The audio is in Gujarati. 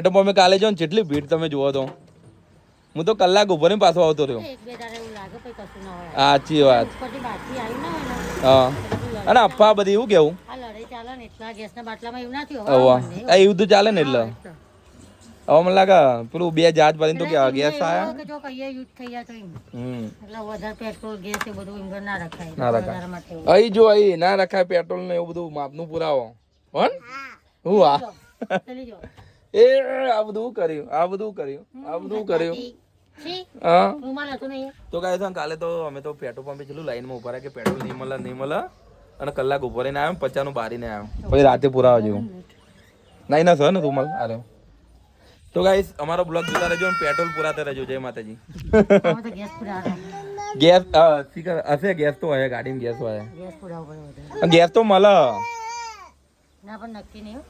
પેટ્રોલ પંપે કાલે જો ને કેટલી ભીડ તમે જુઓ તો હું તો કલાક ઉભો ને પાછો આવતો રહ્યો. સાચી વાત. હા અને અફવા બધી એવું કેવું યુદ્ધ ચાલે ને એટલે હવે મને લાગે પેલું 2 જહાજ ભરીને તો કે ગેસ આયા અહીં જો અહીં ના રખાય પેટ્રોલ ને એવું બધું માપનું પુરાવો કોણ હું એ આ બધું કર્યું હા તો કાંઈ કાલે તો અમે તો પેટ્રોલ પંપે છેલ્લું લાઈનમાં ઉભા રહ્યા કે પેટ્રોલ નહીં મળે અને કલાક ઉભો રહીને આવ્યો 50 નું બારીને આવ્યો પછી રાતે પુરાવા જેવું નહીં ના સર ને તું મળે અરે તો ગાઈસ અમારો બ્લોગ જોતા રહેજો અને પેટ્રોલ પુરાતા રહેજો. જય માતાજી. ગેસ હશે ગેસ તો હોય ગાડીમાં ગેસ હોય ગેસ તો મળે ના પણ નક્કી નહીં